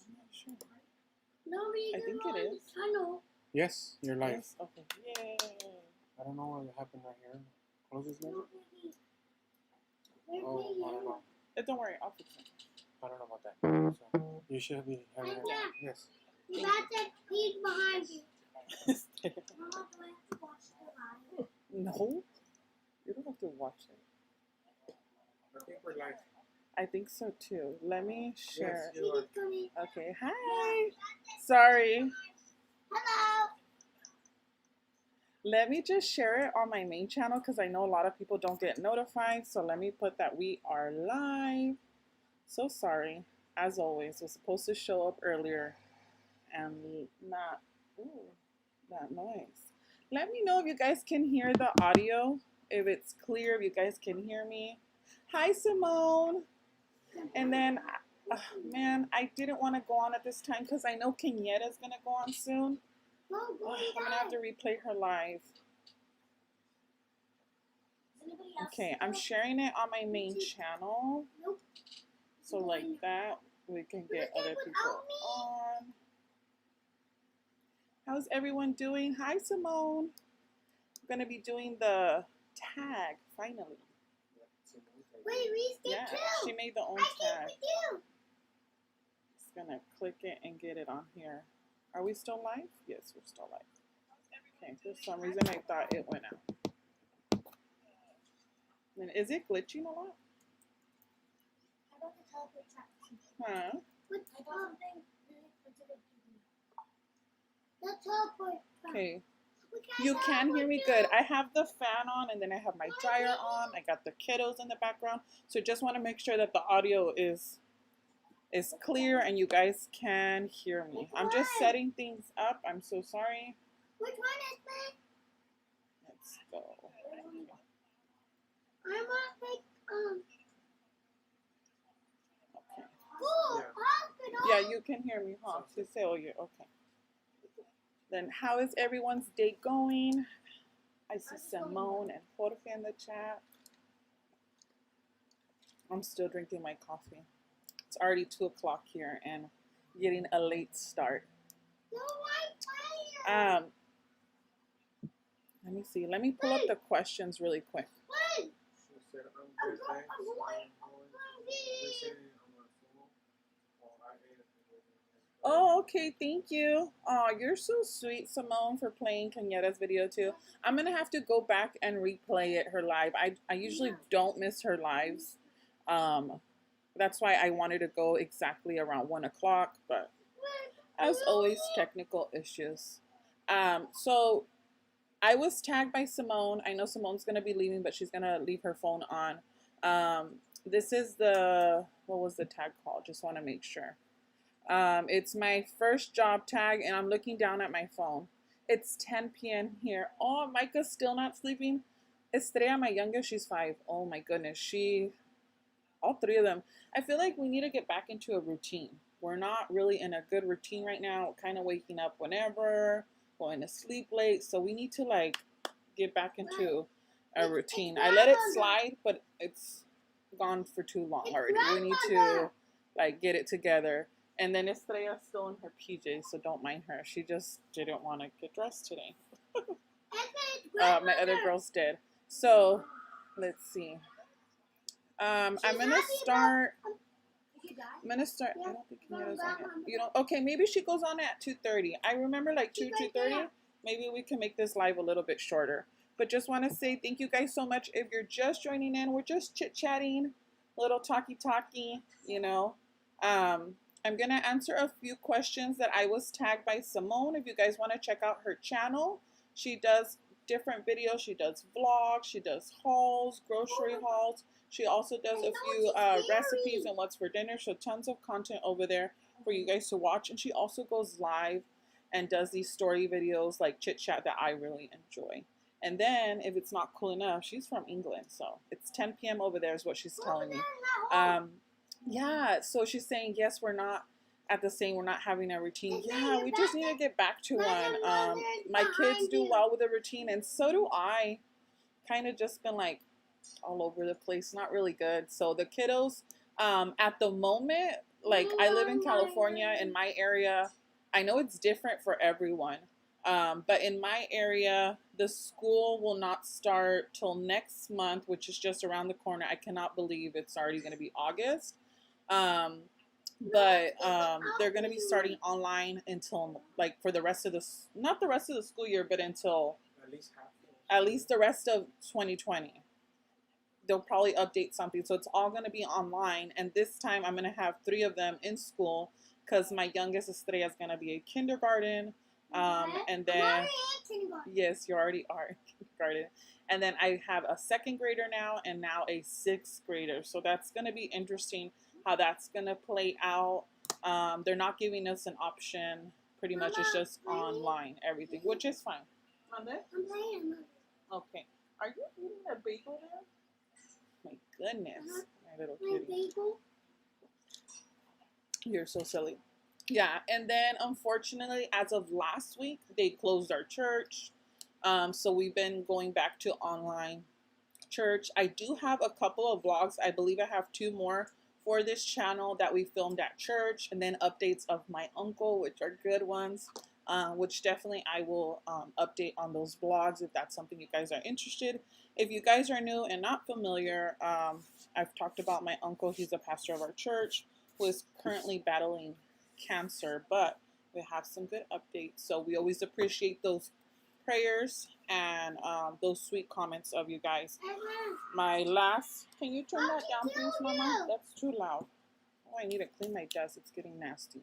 I'm not sure. No, we I think on it the is. tunnel. Yes, you're live. Yes? Okay. Yay. I don't know what happened right here. Close this No, window. baby. We're Oh, I don't know. Don't worry, I'll fix it. I don't know about that. So you should be having it. Yeah. Yes. You got that piece behind you. Mama, do I have to watch the live? No, you don't have to watch it. I think we're live. I think so too. Let me share. Yes, you are. He's coming. Okay, hi. Sorry. Hello. Let me just share it on my main channel because I know a lot of people don't get notified. So let me put that we are live. So sorry. As always, it was supposed to show up earlier and not. Ooh, that noise. Let me know if you guys can hear the audio. If it's clear, if you guys can hear me. Hi, Simone. And then, man, I didn't want to go on at this time because I know Kenyatta's going to go on soon. No, I'm go going to have to replay her live. Okay, I'm sharing it on my main channel. Nope. So like that, we can get other people on. How's everyone doing? Hi, Simone. I'm going to be doing the tag, finally. Wait, Reese did Yeah, too. she made the own I came tag. with you. Just going to click it and get it on here. Are we still live? Yes, we're still live. Okay, for some reason I thought it went out. And is it glitching a lot? I got the teleport trap. Huh? What? I got something. The teleport trap. Okay. We can't You can hear me teleport good. I have the fan on and then I have my dryer on. I got the kiddos in the background. So just want to make sure that the audio is clear and you guys can hear me. I'm just setting things up. I'm so sorry. Which one is that? Let's go. I want like Okay. cool Yeah. hospital. Yeah, you can hear me, huh? She said, oh, yeah, okay. Then how is everyone's day going? I see Simone and Jorge in the chat. I'm still drinking my coffee. It's already 2 o'clock here and getting a late start. No, I'm tired. Let me see. Let me pull up the questions really quick. Wait. She said, I'm good, thanks. I'm going to listen on my phone. Oh, I ate it. Oh, okay. Thank you. Oh, you're so sweet, Simone, for playing Kenyatta's video too. I'm going to have to go back and replay it, her live. I usually don't miss her lives. That's why I wanted to go exactly around 1 o'clock, but as always, technical issues. So I was tagged by Simone. I know Simone's going to be leaving, but she's going to leave her phone on. This is what was the tag called? Just want to make sure. It's my first job tag, and I'm looking down at my phone. It's 10 p.m. here. Oh, Micah's still not sleeping. Estrella, my youngest, she's 5. Oh my goodness, all 3 of them. I feel like we need to get back into a routine. We're not really in a good routine right now. Kind of waking up whenever, going to sleep late. So we need to like get back into a routine. I let it slide, but it's gone for too long already. We need to like get it together. And then Estrella's still in her PJs, so don't mind her. She just didn't want to get dressed today. My other girls did. So let's see. I'm gonna start. I don't think Kenyatta's on it. Okay, maybe she goes on at 2:30. I remember like 2:30. Maybe we can make this live a little bit shorter. But just want to say thank you guys so much. If you're just joining in, we're just chit-chatting, little talkie-talkie, I'm going to answer a few questions that I was tagged by Simone. If you guys want to check out her channel, she does different videos. She does vlogs. She does hauls, grocery hauls. She also does a few recipes and what's for dinner. So tons of content over there for you guys to watch. And she also goes live and does these story videos like chit chat that I really enjoy. And then if it's not cool enough, she's from England. So it's 10 p.m. over there is what she's telling me. Yeah, so she's saying, yes, we're not at the same, we're not having a routine. Yeah, we just need to get back to one. My kids do well with a routine, and so do I. Kind of just been like all over the place, not really good. So the kiddos, at the moment, like I live in California. In my area, I know it's different for everyone, but in my area, the school will not start till next month, which is just around the corner. I cannot believe it's already going to be August. Um, but they're going to be starting online until like for the rest of the not the rest of the school year, but until At least half. at least the rest of 2020. They'll probably update something, so it's all going to be online. And this time I'm going to have 3 of them in school because my youngest Estrella is going to be a kindergarten, and then yes, you already are in kindergarten, and then I have a 2nd grader now and now a 6th grader, so that's going to be interesting how that's going to play out. They're not giving us an option. Pretty much it's just online everything, which is fine. I'm playing. Okay, are you eating a bagel there? My goodness, my little My kitty. bagel. You're so silly. Yeah, and then unfortunately, as of last week, they closed our church. So we've been going back to online church. I do have a couple of vlogs. I believe I have 2 more for this channel that we filmed at church, and then updates of my uncle, which are good ones, which definitely I will update on those vlogs if that's something you guys are interested. If you guys are new and not familiar, I've talked about my uncle. He's a pastor of our church who is currently battling cancer, but we have some good updates. So we always appreciate those prayers and those sweet comments of you guys. My last, can you turn that down please, Mama? That's too loud. Oh, I need to clean my desk. It's getting nasty.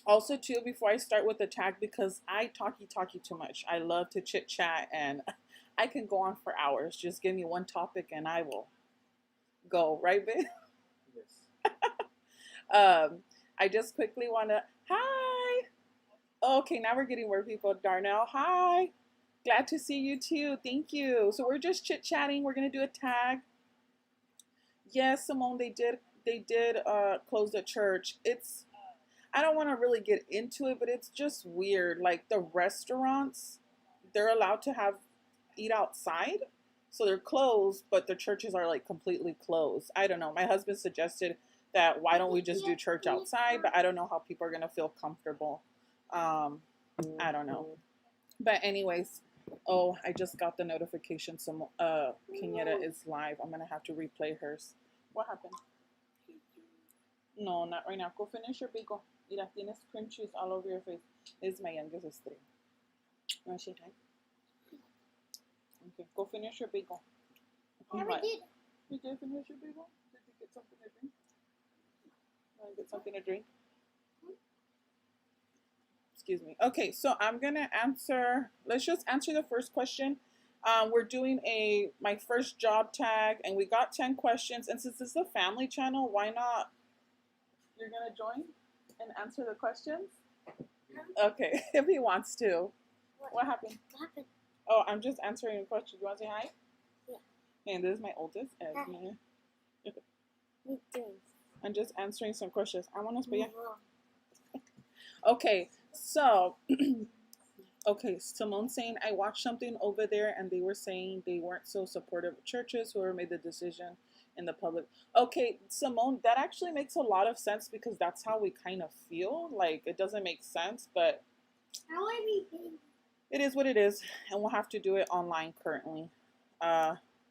Also too, before I start with the tag, because I talky too much. I love to chit chat and I can go on for hours. Just give me one topic and I will go, right, babe? Yes. I just quickly want to, hi. Okay, now we're getting more people. Darnell, hi. Glad to see you too. Thank you. So we're just chit-chatting. We're going to do a tag. Yes, Simone, they did close the church. I don't want to really get into it, but it's just weird. Like the restaurants, they're allowed to eat outside. So they're closed, but the churches are like completely closed. I don't know. My husband suggested that why don't we just do church outside, but I don't know how people are going to feel comfortable. I don't know. But anyways, oh, I just got the notification some Quineta is live. I'm going to have to replay hers. What happened? No, not right now. Go finish your bagel. Mira, tienes cream cheese all over your face. This is my youngest Estrella. You want to say hi? Okay, go finish your bagel. I already did. You did finish your bagel? Did you get something to drink? Want to get something to drink? Excuse me. Okay, so I'm gonna answer. Let's just answer the first question. We're doing my first job tag, and we got 10 questions. And since this is a family channel, why not? You're gonna join and answer the questions? Okay, if he wants to. What happened? What happened? Oh, I'm just answering a question. You want to say hi? Yeah. And this is my oldest, Esme. Me too. I'm just answering some questions. I want to speak. Move Okay, so, okay, Simone saying, I watched something over there and they were saying they weren't so supportive of churches, whoever made the decision in the public. Okay, Simone, that actually makes a lot of sense because that's how we kind of feel. Like, it doesn't make sense, but I want to be big. it is what it is, and we'll have to do it online currently.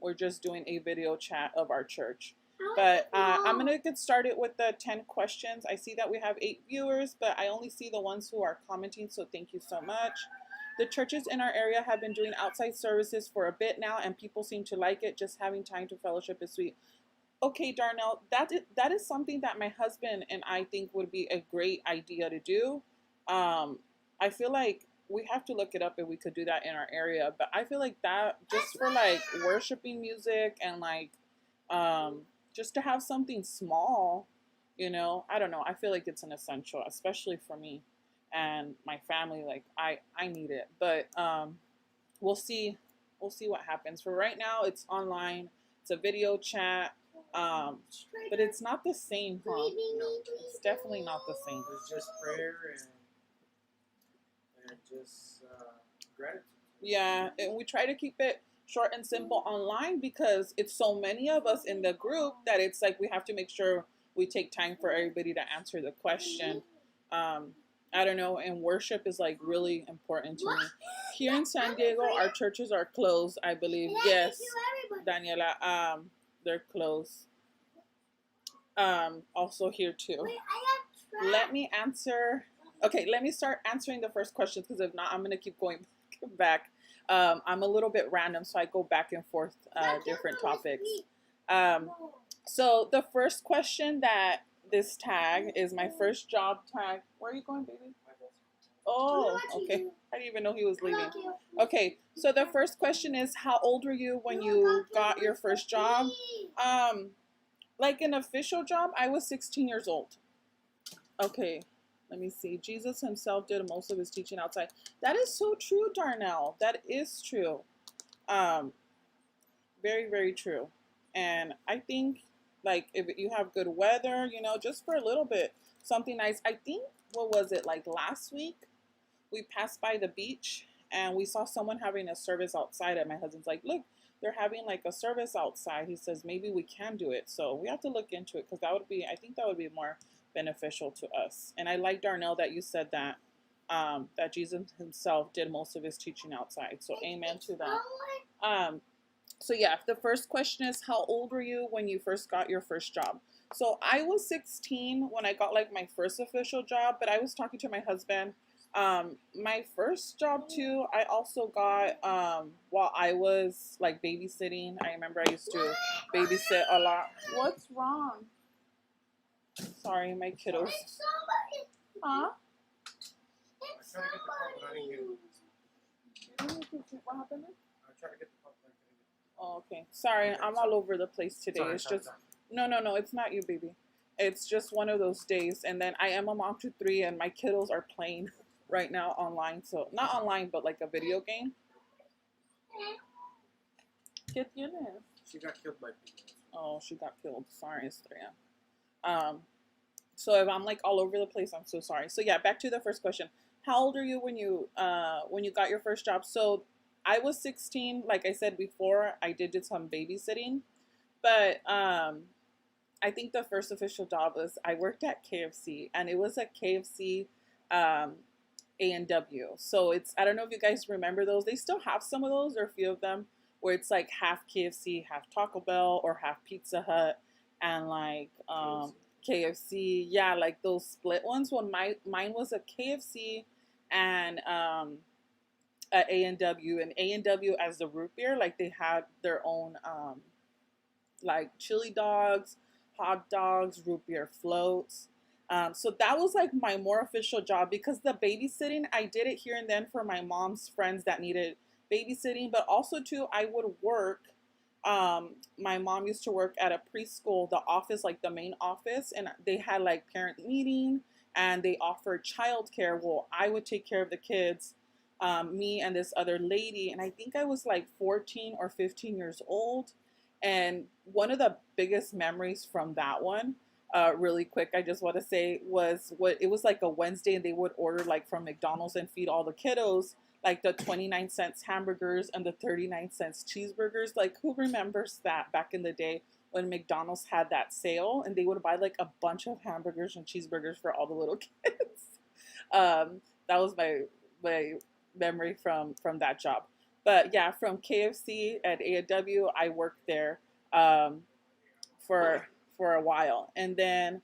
We're just doing a video chat of our church. But I'm going to get started with the 10 questions. I see that we have 8 viewers, but I only see the ones who are commenting, so thank you so much. The churches in our area have been doing outside services for a bit now, and people seem to like it. Just having time to fellowship is sweet. Okay, Darnell, that is something that my husband and I think would be a great idea to do. I feel like we have to look it up if we could do that in our area, but I feel like that just for like worshiping music and like just to have something small, you know, I don't know. I feel like it's an essential, especially for me and my family. Like I need it, but we'll see what happens. For right now, it's online. It's a video chat, but it's not the same, huh? It's definitely not the same. It's just prayer and just gratitude. Yeah, and we try to keep it short and simple online because it's so many of us in the group that it's like we have to make sure we take time for everybody to answer the question. I don't know, and worship is like really important to me. Here in San Diego, our churches are closed, I believe. Yes, Daniela, they're closed. Also here too. Let me answer. Okay, let me start answering the first question because if not, I'm gonna keep going back. I'm a little bit random, so I go back and forth different topics. So the first question that this tag is my first job tag. Where are you going, baby? Oh, okay. I didn't even know he was leaving. Okay, so the first question is, how old were you when you got your first job? Like an official job, I was 16 years old. Okay, let me see. Jesus himself did most of his teaching outside. That is so true, Darnell. That is true. Very, very true. And I think, like, if you have good weather, you know, just for a little bit, something nice. I think, what was it, like last week? We passed by the beach and we saw someone having a service outside, and my husband's like, look, they're having like a service outside. He says, maybe we can do it. So we have to look into it because that would be, I think that would be more beneficial to us. And I like, Darnell, that you said that, that Jesus himself did most of his teaching outside. So amen to that. So yeah, the first question is, how old were you when you first got your first job? So I was 16 when I got like my first official job, but I was talking to my husband. My first job too, I also got while I was like babysitting. I remember I used to babysit a lot. What's wrong? Sorry, my kiddos. Huh? I tried to get the pump, but I didn't get it. What happened? I tried to get the pump, but I couldn't get it. Oh, okay. Sorry, I'm all over the place today. Sorry, It's sorry, just sorry. no, it's not you, baby. It's just one of those days. And then I am a mom to 3, and my kiddos are playing right now online. So not online, but like a video game. ¿Qué tienes? She got killed by people. Oh, she got killed. Sorry, Estrella. So if I'm like all over the place, I'm so sorry. So yeah, back to the first question. How old are you when you got your first job? So I was 16. Like I said before, I did some babysitting, but I think the first official job was I worked at KFC, and it was a KFC A&W. So it's, I don't know if you guys remember those. They still have some of those, or a few of them, where it's like half KFC, half Taco Bell, or half Pizza Hut, and like KFC. Yeah, like those split ones. Well, mine was a KFC and a A&W, and A&W as the root beer, like they had their own like chili dogs, hot dogs, root beer floats. So that was like my more official job, because the babysitting, I did it here and then for my mom's friends that needed babysitting, but also too, I would work. My mom used to work at a preschool, the office, like the main office, and they had like parent meeting, and they offered childcare. Well, I would take care of the kids, me and this other lady, and I think I was like 14 or 15 years old. And one of the biggest memories from that one, really quick, I just want to say, was it was like a Wednesday, and they would order like from McDonald's and feed all the kiddos like the 29-cent hamburgers and the 39-cent cheeseburgers. Like, who remembers that back in the day when McDonald's had that sale, and they would buy like a bunch of hamburgers and cheeseburgers for all the little kids? That was my memory from that job. But yeah, from KFC at A&W, I worked there for a while, and then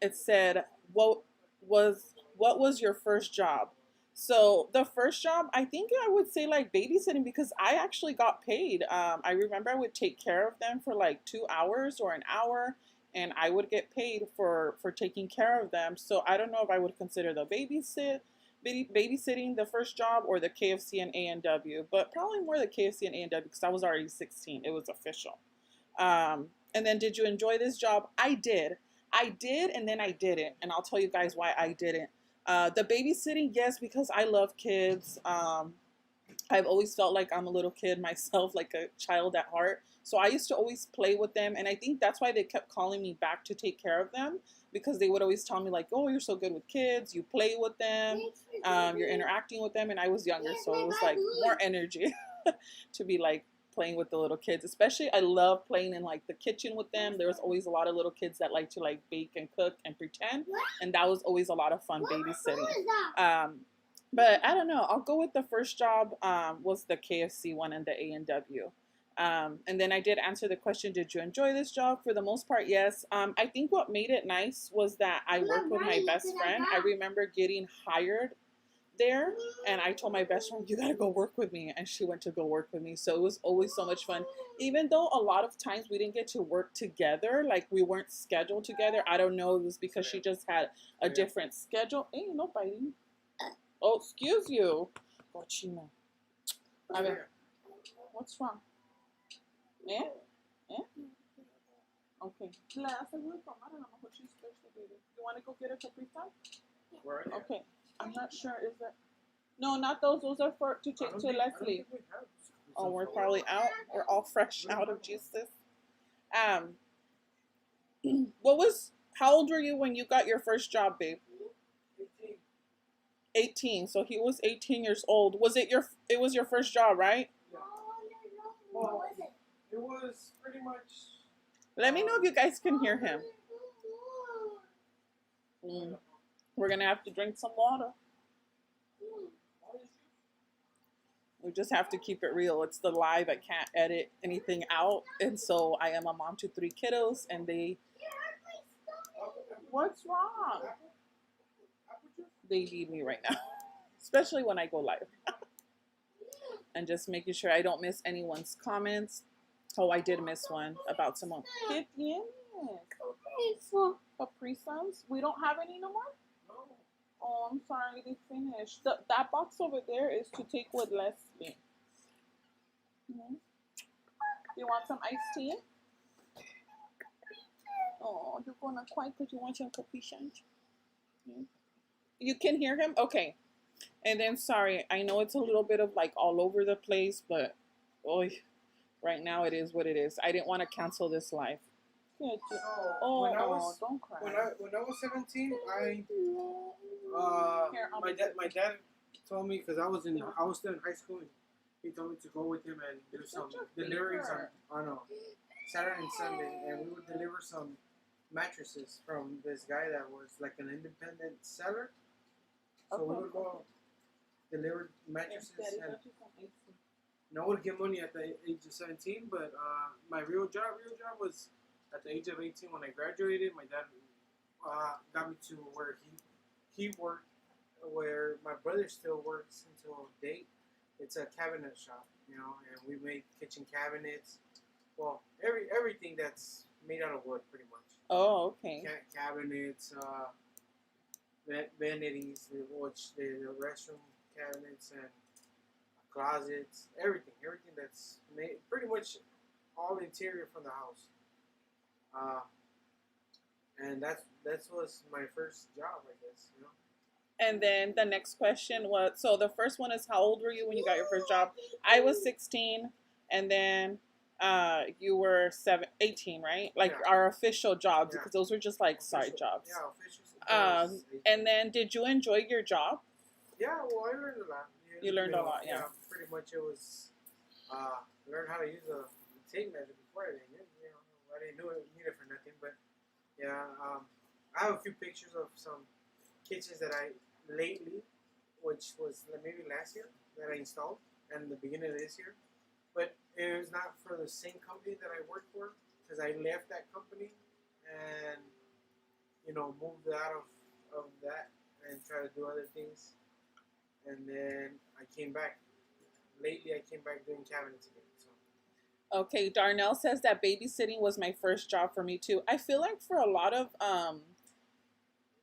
it said, what was your first job? So the first job, I think I would say like babysitting, because I actually got paid. I remember I would take care of them for like 2 hours or an hour, and I would get paid for taking care of them. So I don't know if I would consider the babysitting the first job, or the KFC and A&W, but probably more the KFC and A&W, because I was already 16. It was official. And then, did you enjoy this job? I did, and then I didn't, and I'll tell you guys why I didn't. The babysitting, yes, because I love kids. I've always felt like I'm a little kid myself, like a child at heart. So I used to always play with them, and I think that's why they kept calling me back to take care of them, because they would always tell me like, oh, you're so good with kids, you play with them, you're interacting with them, and I was younger, so it was like more energy to be like playing with the little kids. Especially, I love playing in like the kitchen with them. There was always a lot of little kids that like to like bake and cook and pretend, and that was always a lot of fun babysitting. But I don't know. I'll go with the first job. Was the KFC one and the A&W. And then I did answer the question, did you enjoy this job? For the most part, yes. I think what made it nice was that I worked with my best friend. I remember getting hired there, and I told my best friend, you gotta go work with me, and she went to go work with me. So it was always so much fun, even though a lot of times we didn't get to work together, like we weren't scheduled together. I don't know, it was because she just had a different schedule. Hey, no biting. Oh, excuse you. Cochino. A ver, what's wrong? Eh? Okay. La hace algo de tomar, a lo mejor she's thirsty, baby. You want to go get a Capri Sun? Where are they? Okay. I'm not sure. Is that? No, not those. Those are for to take to Leslie. Oh, we're probably out. We're all fresh out of juices. What was? How old were you when you got your first job, babe? 18. So he was 18 years old. Was it your? It was your first job, right? Well, it was pretty much. Let me know if you guys can hear him. We're gonna have to drink some water. We just have to keep it real. It's the live. I can't edit anything out, and so I am a mom to 3 kiddos, and they. What's wrong? They need me right now, especially when I go live. And just making sure I don't miss anyone's comments. Oh, I did miss one about someone. ¿Qué tienes? Capri Suns? We don't have any no more? Oh, I'm sorry, they finished. That box over there is to take with Leslie. You want some iced tea? Oh, you're gonna cry because you want some Capri Suns? You can hear him? Okay. And then, sorry, I know it's a little bit of like all over the place, but right now it is what it is. I didn't want to cancel this live. When I was, don't cry. when I was 17, my dad told me, because I was still in high school, and he told me to go with him and do some deliveries on Saturday and Sunday, and we would deliver some mattresses from this guy that was like an independent seller. So we would go deliver mattresses, and I would get money at the age of 17, but my real job was at the age of 18 when I graduated. My dad got me to where he worked, where my brother still works until date. It's a cabinet shop, you know, and we make kitchen cabinets. Well, everything that's made out of wood, pretty much. Oh, okay. Cabinets, vanities, the restroom cabinets and closets, everything that's made, pretty much all interior from the house. And that was my first job, I guess, you know. And then the next question was, so the first one is, how old were you when you got your first job? I was 16, and then you were 18, right? Like our official jobs, because those were just like side jobs. Yeah, official. And then did you enjoy your job? Yeah, well, I learned a lot. You learned a lot, yeah. Pretty much it was learn how to use a tape measure before I didn't, you know, I didn't need it for nothing, but yeah, I have a few pictures of some kitchens that I lately, which was maybe last year, that I installed, and the beginning of this year, but it was not for the same company that I worked for, because I left that company and, you know, moved out of that and tried to do other things. And then I came back. Lately, I came back doing cabinets again. So. Okay, Darnell says that babysitting was my first job for me too. I feel like for a lot of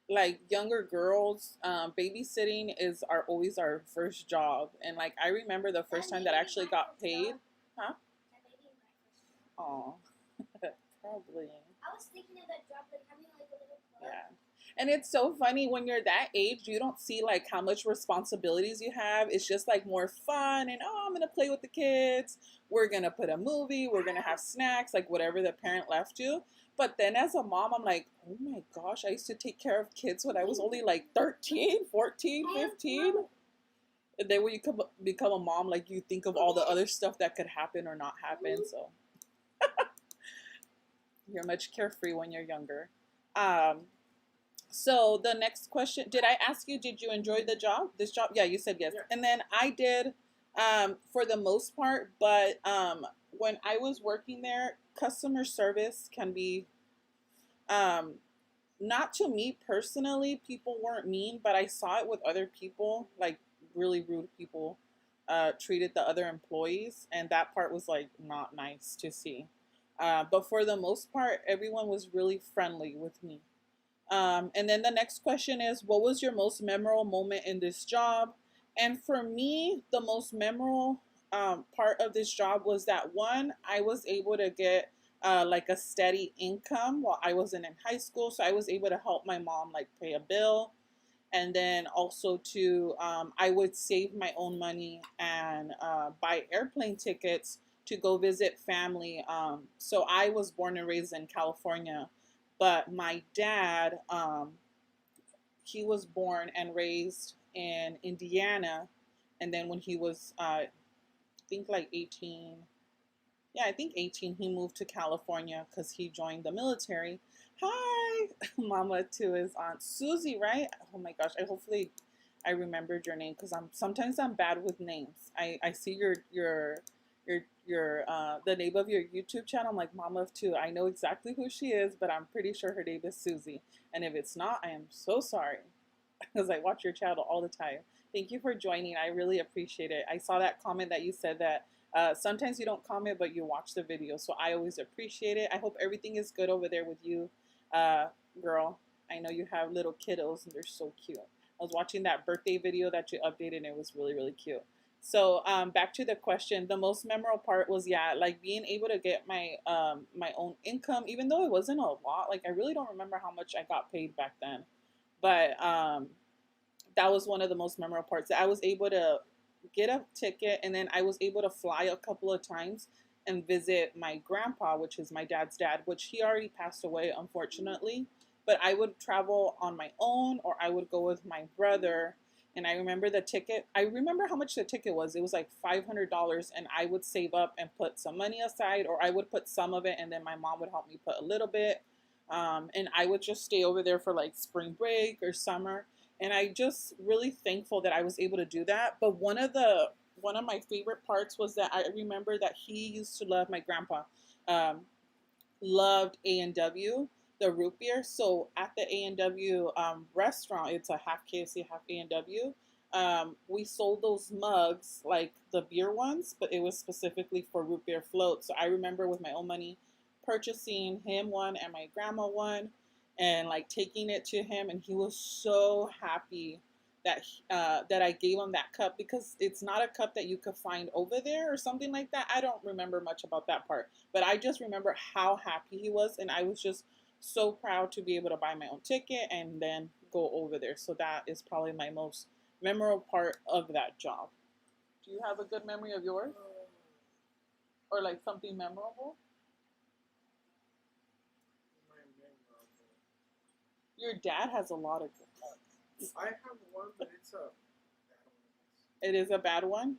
like younger girls, babysitting is always our first job. And like I remember the first time that I actually got paid. Huh? Oh, probably. I was thinking of that job, like having like a little club. Yeah. And it's so funny when you're that age, you don't see like how much responsibilities you have. It's just like more fun and, oh, I'm going to play with the kids. We're going to put a movie. We're going to have snacks, like whatever the parent left you. But then as a mom, I'm like, oh my gosh, I used to take care of kids when I was only like 13, 14, 15. And then when you become a mom, like you think of all the other stuff that could happen or not happen. So you're much carefree when you're younger. Um, so the next question, did I ask you, did you enjoy the job? This job? Yeah, you said yes. Yeah. And then I did for the most part, but when I was working there, customer service can be um, not to me personally, people weren't mean, but I saw it with other people, like really rude people treated the other employees, and that part was like not nice to see. But for the most part, everyone was really friendly with me. And then the next question is, what was your most memorable moment in this job? And for me, the most memorable part of this job was that one, I was able to get like a steady income while I wasn't in high school. So I was able to help my mom like pay a bill. And then also to, I would save my own money and buy airplane tickets to go visit family. So I was born and raised in California, but my dad, he was born and raised in Indiana. And then when he was, I think like 18, yeah, I think 18, he moved to California because he joined the military. Hi, Mama, to his aunt Susie, right? Oh my gosh, hopefully I remembered your name because sometimes I'm bad with names. I see your the name of your YouTube channel. I'm like, Mama of Two. I know exactly who she is, but I'm pretty sure her name is Susie. And if it's not, I am so sorry because I watch your channel all the time. Thank you for joining. I really appreciate it. I saw that comment that you said that sometimes you don't comment, but you watch the video. So I always appreciate it. I hope everything is good over there with you, girl. I know you have little kiddos and they're so cute. I was watching that birthday video that you updated and it was really, really cute. So back to the question, the most memorable part was, yeah, like being able to get my my own income, even though it wasn't a lot. Like I really don't remember how much I got paid back then, but that was one of the most memorable parts. That I was able to get a ticket, and then I was able to fly a couple of times and visit my grandpa, which is my dad's dad, which he already passed away, unfortunately. But I would travel on my own, or I would go with my brother. And I remember the ticket. I remember how much the ticket was. It was like $500, and I would save up and put some money aside, or I would put some of it, and then my mom would help me put a little bit. And I would just stay over there for like spring break or summer, and I just really thankful that I was able to do that. But one of my favorite parts was that I remember that he used to love, my grandpa um, loved A&W, the root beer. So at the A&W restaurant, it's a half KFC, half A&W. We sold those mugs, like the beer ones, but it was specifically for root beer float. So I remember with my own money purchasing him one and my grandma one, and like taking it to him, and he was so happy that that I gave him that cup, because it's not a cup that you could find over there or something like that. I don't remember much about that part, but I just remember how happy he was, and I was just so proud to be able to buy my own ticket and then go over there. So that is probably my most memorable part of that job. Do you have a good memory of yours, or like something memorable? Your dad has a lot of good ones. I have one, but it's a bad one. It is a bad one.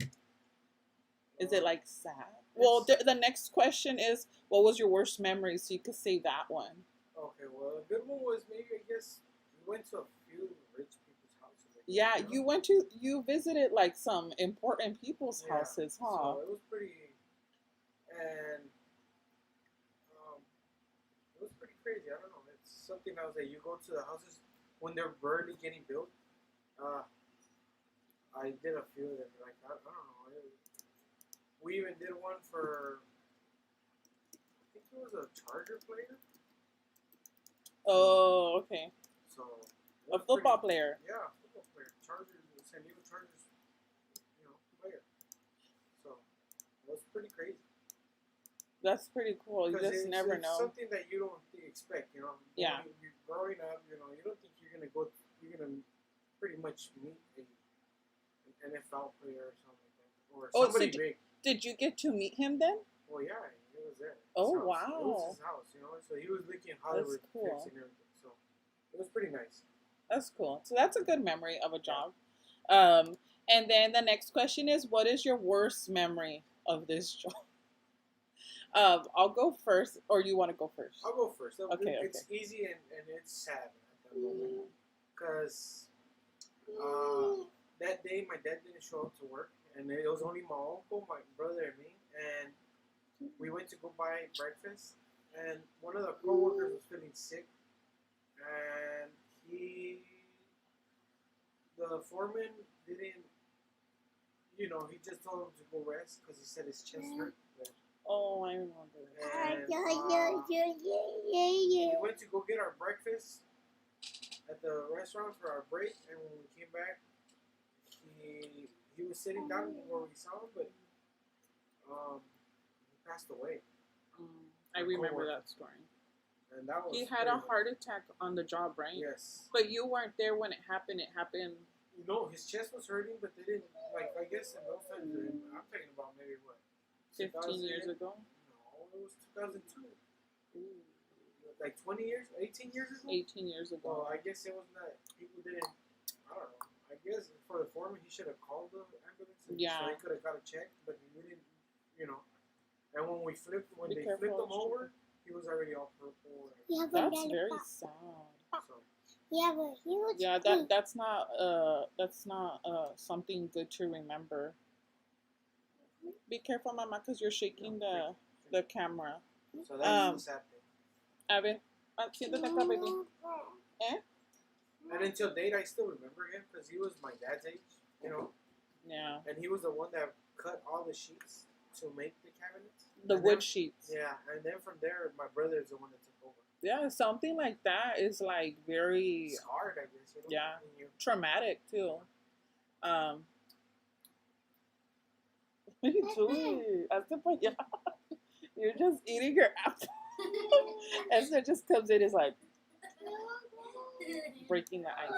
Is it like sad? It's Well, sad. the next question is, what was your worst memory? So you could say that one. Okay, well, a good one was maybe, I guess, we went to a few rich people's houses. I guess, Yeah, you know? you visited like some important people's Yeah, houses, huh? So it was pretty, and it was pretty crazy. I don't know. It's something else that you go to the houses when they're barely getting built. Uh, I did a few of them. Like I don't know. We even did one for. I think it was a Charger player. Oh, okay. So it A was football pretty, player. Yeah, football player. Chargers, San Diego Chargers. Player. So it was pretty crazy. That's pretty cool. You just never it's know. something that you don't expect, Yeah. When you're growing up, you don't think you're gonna pretty much meet an NFL player or something like that, or Oh, somebody so big. did you get to meet him then? Well, yeah, he was there. Oh, His house. wow. It was his house, So he was licking Hollywood cool. pics and everything. So it was pretty nice. That's cool. So that's a good memory of a job. Um, And then the next question is, what is your worst memory of this job? I'll go first, or you want to go first? I'll go first. Okay, It's easy and it's sad at that moment. Because that day my dad didn't show up to work, and it was only my uncle, my brother, and me. And we went to go buy breakfast, and one of the coworkers was feeling sick, and the foreman didn't, he just told him to go rest because he said his chest hurt. Oh, I remember. And we went to go get our breakfast at the restaurant for our break, and when we came back, he was sitting down where we saw him, but he passed away. I remember that story. And that was He had a heart attack on the job, right? Yes. But you weren't there when it happened. It happened. No, his chest was hurting, but they didn't, I guess in no offense, I'm talking about maybe what? 15 years ago? No, it was 2002. Like 20 years, 18 years ago? 18 years ago. Well, I guess it was not, people didn't, I don't know. I guess for the foreman, he should have called the ambulance. So he could have got a check, but he didn't, And when they flipped him over, he was already all purple. That's very sad. So, Yeah, that's not something good to remember. Be careful, Mama, because you're shaking the camera. so that's the sad thing. A ver, siéntate acá, baby. And until date, I still remember him because he was my dad's age, Yeah. And he was the one that cut all the sheets to make the cabinets. The And wood then- sheets. Yeah, and then from there, my brother is the one that took over. Yeah, something like that is like very It's hard, I guess. Yeah. when you- traumatic too. What are you doing? Hazte pa' allá. You're just eating your apple. And so it just comes in, is like breaking the ice.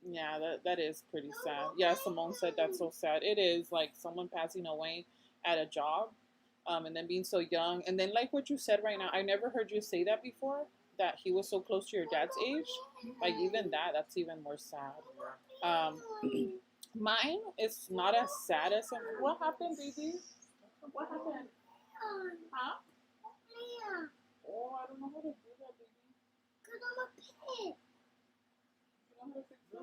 Yeah, that is pretty sad. Yeah, Simone said that's so sad. It is like someone passing away at a job, and then being so young, and then like what you said right now. I never heard you say that before. That he was so close to your dad's age. Like even that's even more sad. Mine is not as sad as what happened, baby? What happened? Huh? Oh, I don't know how to do that, baby. Because I'm a pig. You know how to fix that?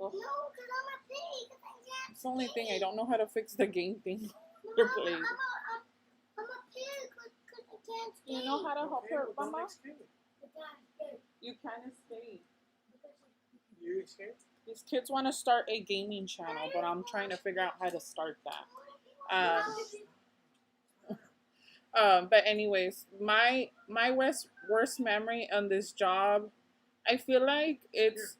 No, because I'm a pig. It's the only thing I don't know how to fix the game thing. No, You're playing. I'm a pig because I can't skate. You know how to help Okay, her, well, don't Mama? escape it. You can escape. You escape? These kids want to start a gaming channel, but I'm trying to figure out how to start that. But anyways, my worst memory on this job, I feel like it's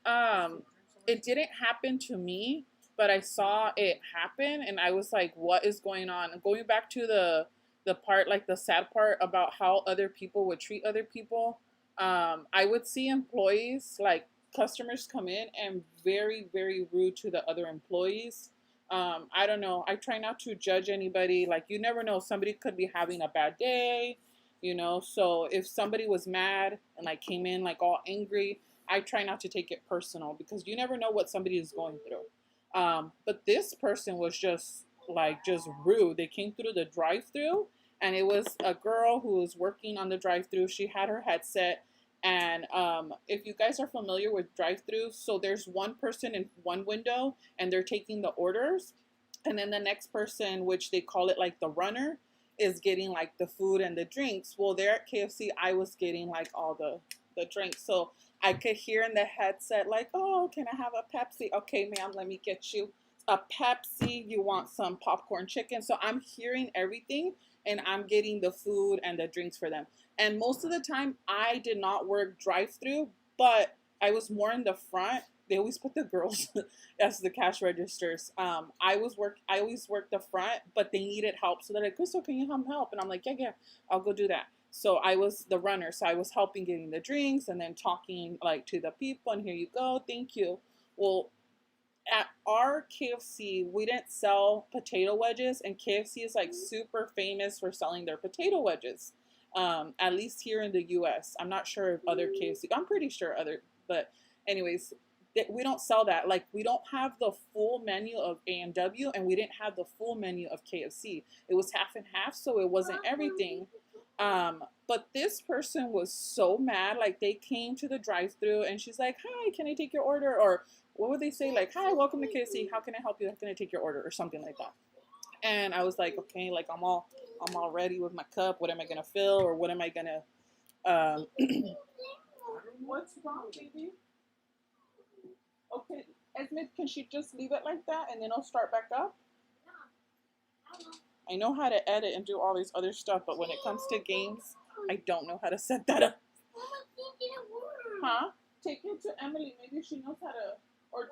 it didn't happen to me, but I saw it happen, and I was like, what is going on? And going back to the part, like the sad part about how other people would treat other people, I would see employees, like customers, come in and very, very rude to the other employees. I don't know. I try not to judge anybody. Like, you never know. Somebody could be having a bad day, So if somebody was mad and like came in like all angry, I try not to take it personal because you never know what somebody is going through. But this person was just rude. They came through the drive-thru, and it was a girl who was working on the drive-thru. She had her headset. And if you guys are familiar with drive-thrus, so there's one person in one window and they're taking the orders, and then the next person, which they call it like the runner, is getting like the food and the drinks. Well, there at KFC, I was getting like all the drinks. So I could hear in the headset like, oh, can I have a Pepsi? Okay, ma'am, let me get you a Pepsi. You want some popcorn chicken? So I'm hearing everything, and I'm getting the food and the drinks for them. And most of the time, I did not work drive-thru, but I was more in the front. They always put the girls as the cash registers. I always worked the front, but they needed help. So they're like, Crystal, can you come help? And I'm like, yeah, I'll go do that. So I was the runner. So I was helping getting the drinks and then talking like to the people. And here you go. Thank you. Well, at our KFC, we didn't sell potato wedges. And KFC is like super famous for selling their potato wedges. At least here in the U.S. I'm not sure if other KFC, I'm pretty sure but anyways, We don't sell that. Like, we don't have the full menu of A&W, and we didn't have the full menu of KFC. It was half and half, so it wasn't everything. But this person was so mad. Like, they came to the drive-thru and she's like, "Hi, can I take your order?" Or what would they say? Like, "Hi, welcome to KFC. How can I help you? How can I take your order?" Or something like that. And I was like, okay, like I'm all ready with my cup. What am I gonna fill, or what am I gonna? What's wrong, baby? Okay, Esme, can she just leave it like that and then I'll start back up? I know how to edit and do all these other stuff, but when it comes to games, I don't know how to set that up. Huh? Take it to Emily. Maybe she knows how to, or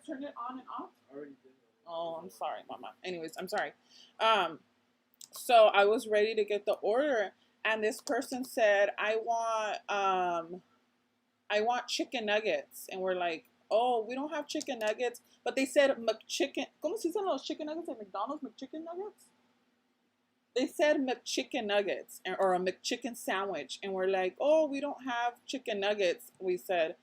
turn it on and off. I already did. Oh, I'm sorry, Mama. Anyways, I'm sorry. So I was ready to get the order, and this person said, I want chicken nuggets," and we're like, "Oh, we don't have chicken nuggets." But they said McChicken. ¿Cómo se dicen los chicken nuggets at McDonald's? McChicken nuggets. They said McChicken nuggets or a McChicken sandwich, and we're like, "Oh, we don't have chicken nuggets." We said,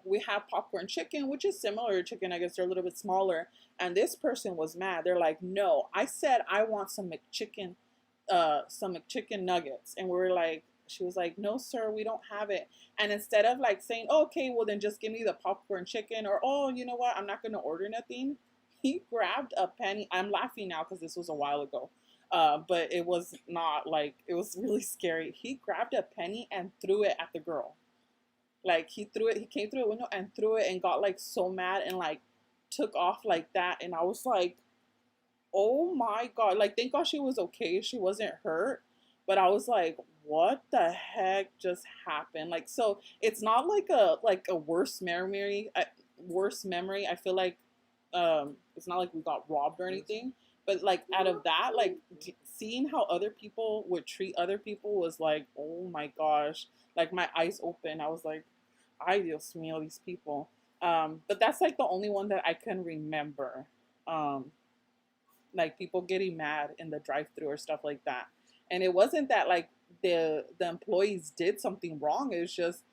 "We have popcorn chicken, which is similar to chicken nuggets. They're a little bit smaller." And this person was mad. They're like, "No, I said I want some McChicken nuggets," and we're like, she was like, "No, sir, we don't have it." And instead of like saying, oh, "Okay, well then just give me the popcorn chicken," or, "Oh, you know what, I'm not gonna order nothing," he grabbed a penny. I'm laughing now because this was a while ago. But it was not like, it was really scary. He grabbed a penny and threw it at the girl. Like, he came through a window and threw it and got like so mad and like took off like that. And I was like, oh my God. Like, thank God she was okay. She wasn't hurt. But I was like, what the heck just happened? Like, so it's not like a worse memory. I feel like it's not like we got robbed or anything. But like, out of that, like seeing how other people would treat other people was like, oh my gosh, like my eyes open. I was like, "Ay, Dios mío, these people." But that's like the only one that I can remember. Like people getting mad in the drive-thru or stuff like that. And it wasn't that like the employees did something wrong. It was just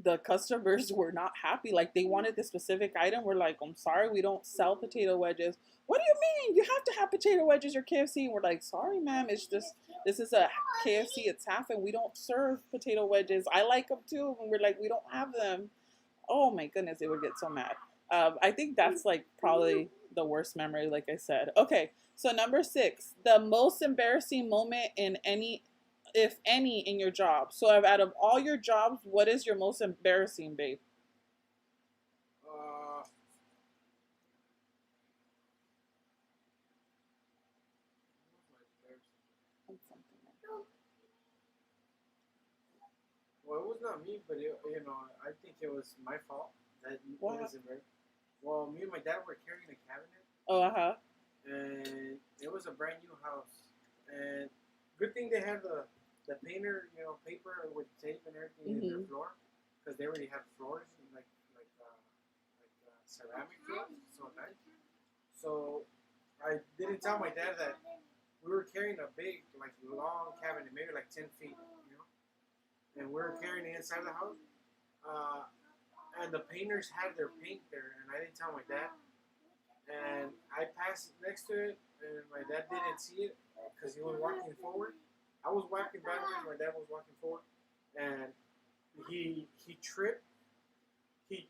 the customers were not happy. Like, they wanted this specific item. We're like, "I'm sorry, we don't sell potato wedges." "What do you mean? You have to have potato wedges or KFC." And we're like, "Sorry, ma'am, it's just, this is a KFC, it's half, and we don't serve potato wedges. I like them too." And we're like, "We don't have them." Oh my goodness, they would get so mad. I think that's like probably the worst memory, like I said. Okay, so number 6, the most embarrassing moment in any, if any, in your job. So out of all your jobs, what is your most embarrassing, babe? Well, it was not me, but I think it was my fault that it What? wasn't right. Well, me and my dad were carrying a cabinet, Oh, uh-huh. and it was a brand new house. And good thing they had the painter, paper with tape and everything in their floor, because they already had floors and like ceramic floors, so nice. So I didn't tell my dad that we were carrying a big, like long cabinet, maybe like 10 feet, and we were carrying it inside the house. And the painters had their paint there, and I didn't tell my dad. And I passed next to it, and my dad didn't see it because he was walking forward. I was walking backwards, my dad was walking forward, and he tripped. He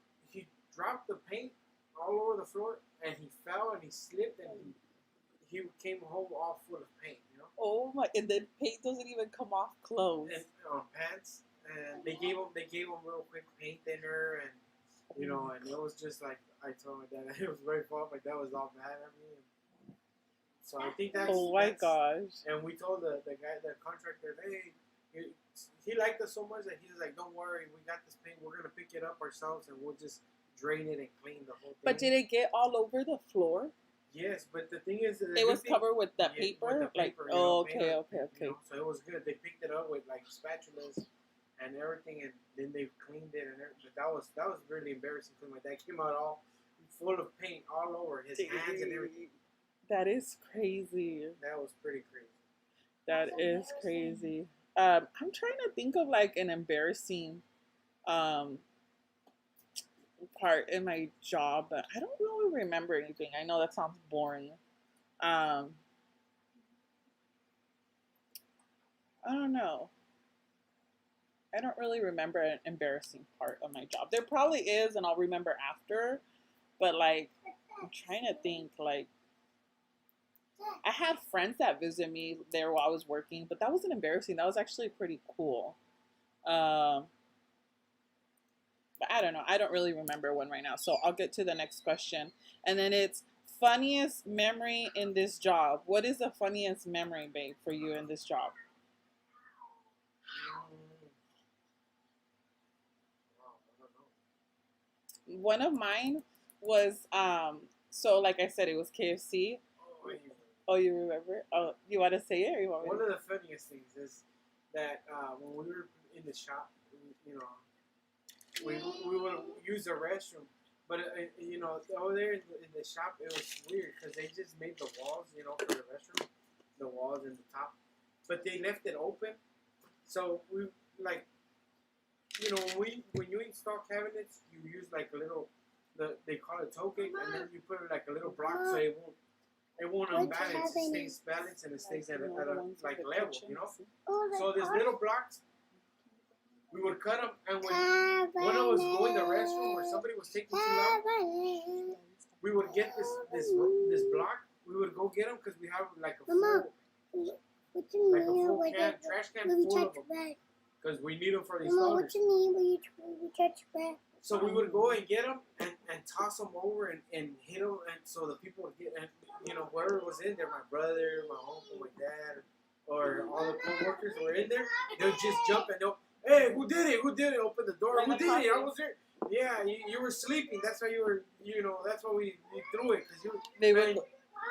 dropped the paint all over the floor, and he fell and he slipped, and he came home all full of paint. Oh my! And then paint doesn't even come off clothes. And pants, and they gave him real quick paint thinner, and and it was just like, I told my dad it was my fault. My dad was all mad at me. So I think that's. Oh my gosh! And we told the guy, the contractor, hey, he liked us so much that he was like, "Don't worry, we got this paint. We're gonna pick it up ourselves, and we'll just drain it and clean the whole thing." But did it get all over the floor? Yes, but the thing is, it was covered with that paper. With the paper, okay. So it was good. They picked it up with like spatulas and everything, and then they cleaned it and everything. But that was really embarrassing because my dad came out all full of paint all over his hands and everything. That is crazy. That was pretty crazy. That is crazy. I'm trying to think of like an embarrassing part in my job, but I don't really remember anything. I know that sounds boring. Um, I don't know. I don't really remember an embarrassing part of my job. There probably is, and I'll remember after. But like, I'm trying to think. Like, I had friends that visit me there while I was working, but that wasn't embarrassing. That was actually pretty cool. Um, but I don't know. I don't really remember one right now. So I'll get to the next question, and then it's funniest memory in this job. What is the funniest memory, babe, for you in this job? Wow, I don't know. One of mine was so like I said, it was KFC. Oh, you- Oh, you remember? Oh, you want to say it or you want me One to? of the funniest things is that when we were in the shop, you know, we would use the restroom, but you know, over there in the shop, it was weird because they just made the walls, you know, for the restroom, the walls and the top, but they left it open. So we like, you know, when you install cabinets, you use like a little, they call it toe kick, and then you put like a little block so it won't unbalance. It stays balanced and it stays at a like level, you know. So these little blocks, we would cut them, and when I was going to the restroom or somebody was taking too long, we would get this block. We would go get them because we have like a full can, trash can full of them because we need them for these Mama, what stoners. you mean when you touch back? So we would go and get them and toss them over and hit them, and so the people would get, and you know, whoever was in there, my brother, my uncle, my dad, or all the co-workers were in there, they'll just jump and they'll, hey, who did it? Who did it? Open the door. Who did it? I was there. Yeah, you were sleeping. That's why you were, you know, that's why we threw it because They would.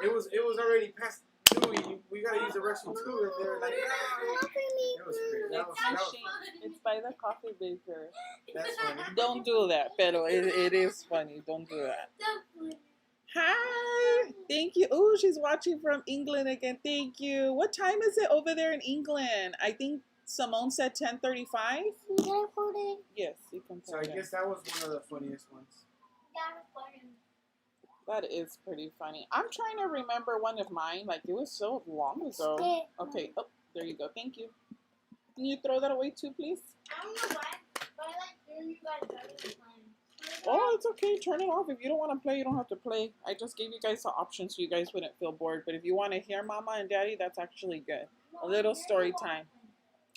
it was already past due. We gotta use the restroom too, and they were like, ah. It was crazy. That was funny. It's by the coffee maker. That's funny. Don't do that, pero it is funny. Don't do that. Hi. Thank you. Oh, she's watching from England again. Thank you. What time is it over there in England? I think Simone said 10:35. Yes, you can So I put it. guess that was one of the funniest ones. That is pretty funny. I'm trying to remember one of mine. Like, it was so long ago. Okay. Oh, there you go. Thank you. Can you throw that away too, please? I don't know why, but I like hearing you guys playing. Oh, it's okay. Turn it off. If you don't want to play, you don't have to play. I just gave you guys the option so you guys wouldn't feel bored. But if you want to hear Mama and Daddy, that's actually good. A little story time.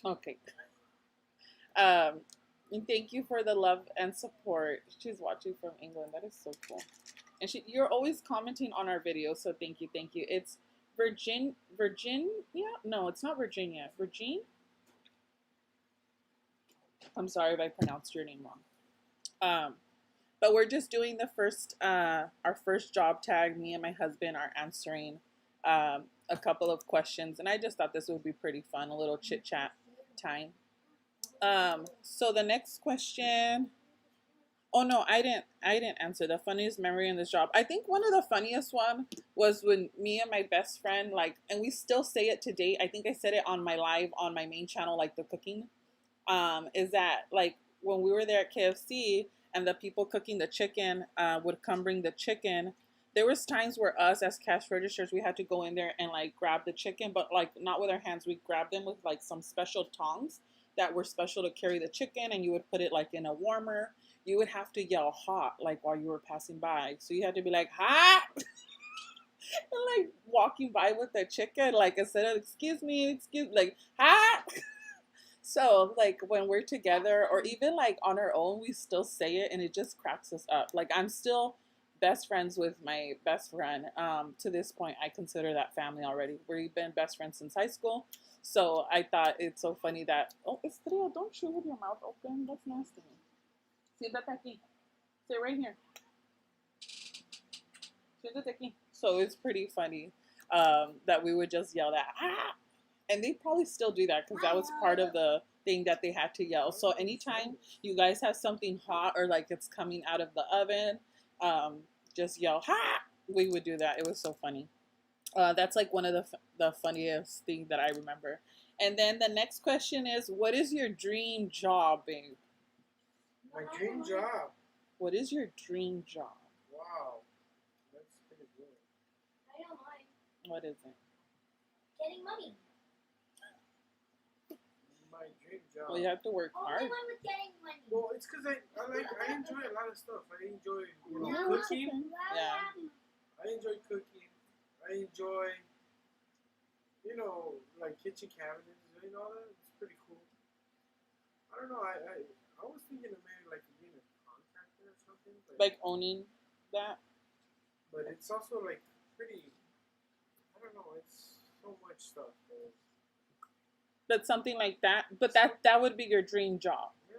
Okay. And thank you for the love and support. She's watching from England. That is so cool. And you're always commenting on our videos, so thank you, thank you. It's Virginia? No, it's not Virginia. Virgin? I'm sorry if I pronounced your name wrong. But we're just doing the first, our first job tag. Me and my husband are answering a couple of questions, and I just thought this would be pretty fun, a little chit chat time. So the next question. Oh no, I didn't answer the funniest memory in this job. I think one of the funniest one was when me and my best friend, like, and we still say it to date. I think I said it on my live on my main channel, like the cooking. Is that like when we were there at KFC and the people cooking the chicken would come bring the chicken. There was times where us as cash registers, we had to go in there and like grab the chicken, but like not with our hands. We grabbed them with like some special tongs that were special to carry the chicken, and you would put it like in a warmer. You would have to yell hot like while you were passing by. So you had to be like hot and like walking by with the chicken, like instead of excuse me, like hot. So like when we're together or even like on our own, we still say it and it just cracks us up. Like I'm still best friends with my best friend. To this point, I consider that family already. We've been best friends since high school. So I thought it's so funny that, oh, Estrella, don't chew with your mouth open. That's nasty. Siéntate aquí. Sit right here. Siéntate aquí. So it's pretty funny that we would just yell that, ah! And they probably still do that because that was part of the thing that they had to yell. So anytime you guys have something hot or like it's coming out of the oven, just yell, ha! We would do that. It was so funny. That's like one of the funniest thing that I remember. And then the next question is, what is your dream job, babe? My dream job. What is your dream job? Wow, that's pretty good. I know mine. What is it? Getting money. My dream job. Well, you have to work Only hard. one with getting money. Well, it's because I enjoy a lot of stuff. I enjoy Yeah. cooking. Yeah. I enjoy cooking. I enjoy like kitchen cabinets and all that. It's pretty cool. I don't know. I was thinking of maybe like being a contractor or something. Like owning that. But it's also like pretty. I don't know. It's so much stuff. But something like that. But that would be your dream job. Yeah.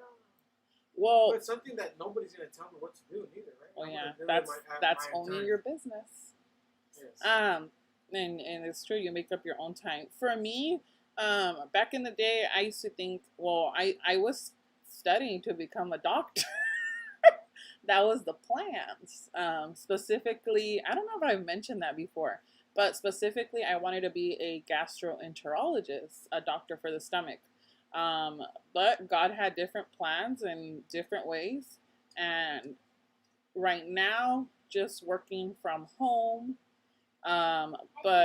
Well, But something that nobody's gonna tell me what to do neither, right? oh I'm yeah, gonna do it that's my owning time. your business. Yes. And it's true, you make up your own time. For me, back in the day, I used to think, well, I was studying to become a doctor. That was the plans. Specifically, I don't know if I've mentioned that before, but specifically, I wanted to be a gastroenterologist, a doctor for the stomach. But God had different plans and different ways. And right now, just working from home. But I think I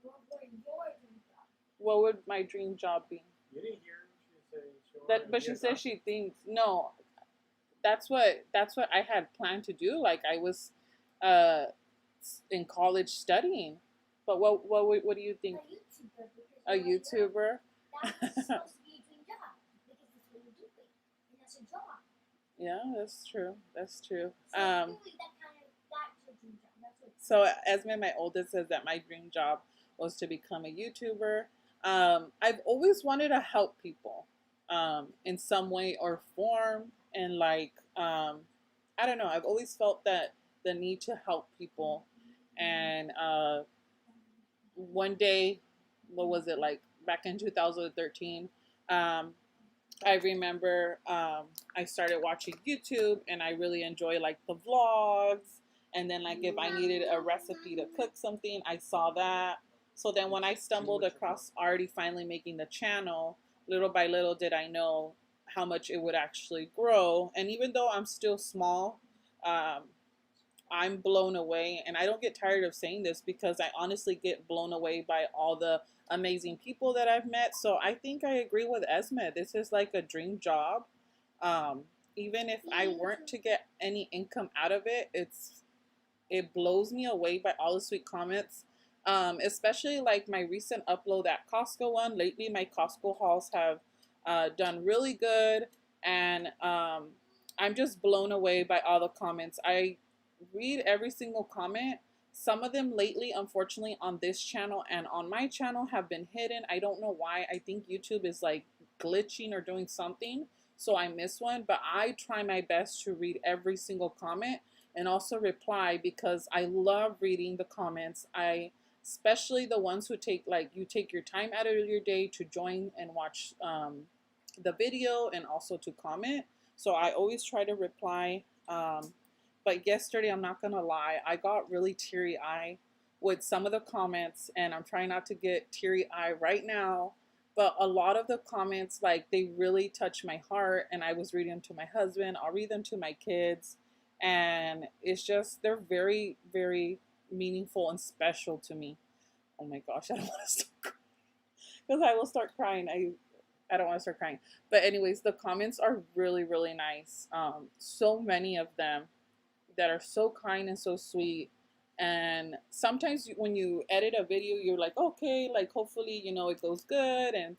know what your dream job. what would my dream job be? You didn't hear her. She said she wanted That, to but be she a says doctor. she thinks no. That's what I had planned to do. Like I was, in college studying. But what do you think? A YouTuber. Because A YouTuber? That's supposed to be a dream job. Because it's what you're doing. And that's a job. Yeah, that's true. That's true. So really that's your dream job. That's what So Esme, my oldest, says that my dream job was to become a YouTuber. I've always wanted to help people, in some way or form, and like, I don't know. I've always felt that the need to help people, and one day, what was it like back in 2013? I remember I started watching YouTube, and I really enjoy like the vlogs. And then like if I needed a recipe to cook something, I saw that. So then when I stumbled across already finally making the channel, little by little did I know how much it would actually grow. And even though I'm still small, um, I'm blown away. And I don't get tired of saying this because I honestly get blown away by all the amazing people that I've met. So I think I agree with Esme. This is like a dream job. Um, Even if I weren't to get any income out of it, it blows me away by all the sweet comments. Especially like my recent upload, that Costco one. Lately, my Costco hauls have done really good, and I'm just blown away by all the comments. I read every single comment. Some of them lately, unfortunately, on this channel and on my channel have been hidden. I don't know why. I think YouTube is like glitching or doing something, so I miss one. But I try my best to read every single comment and also reply because I love reading the comments. Especially the ones who take you take your time out of your day to join and watch the video and also to comment. So I always try to reply. But yesterday, I'm not gonna lie, I got really teary-eyed with some of the comments, and I'm trying not to get teary-eyed right now. But a lot of the comments, like, they really touch my heart, and I was reading them to my husband. I'll read them to my kids, and it's just, they're very, very meaningful and special to me. Oh my gosh, I don't want to start crying because I will start crying. I don't want to start crying. But anyways, the comments are really, really nice. So many of them that are so kind and so sweet. And sometimes when you edit a video, you're like, okay, like hopefully, it goes good and,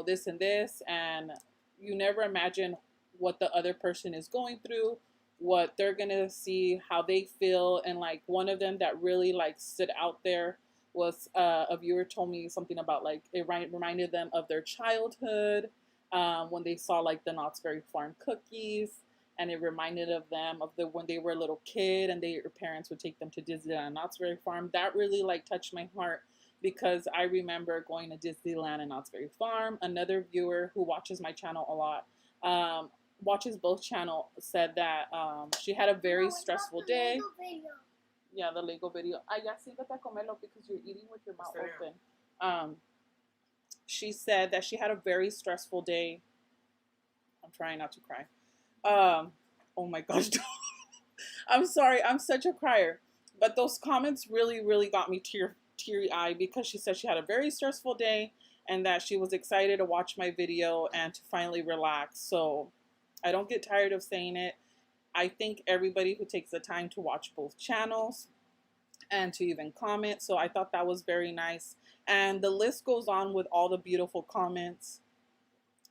this and this. And you never imagine what the other person is going through, what they're going to see, how they feel. And like one of them that really like stood out there was a viewer told me something about like it reminded them of their childhood when they saw like the Knott's Berry Farm cookies. And it reminded of them of when they were a little kid and their parents would take them to Disneyland and Knott's Berry Farm. That really like touched my heart because I remember going to Disneyland and Knott's Berry Farm. Another viewer who watches my channel a lot, watches both channels, said that she had a very stressful day. Yeah, the Lego video. Ya sígate a comerlo because you're eating with your mouth open. She said that she had a very stressful day. I'm trying not to cry. Oh my gosh. I'm sorry. I'm such a crier. But those comments really, really got me teary-eyed because she said she had a very stressful day and that she was excited to watch my video and to finally relax. So I don't get tired of saying it. I thank everybody who takes the time to watch both channels and to even comment. So I thought that was very nice. And the list goes on with all the beautiful comments.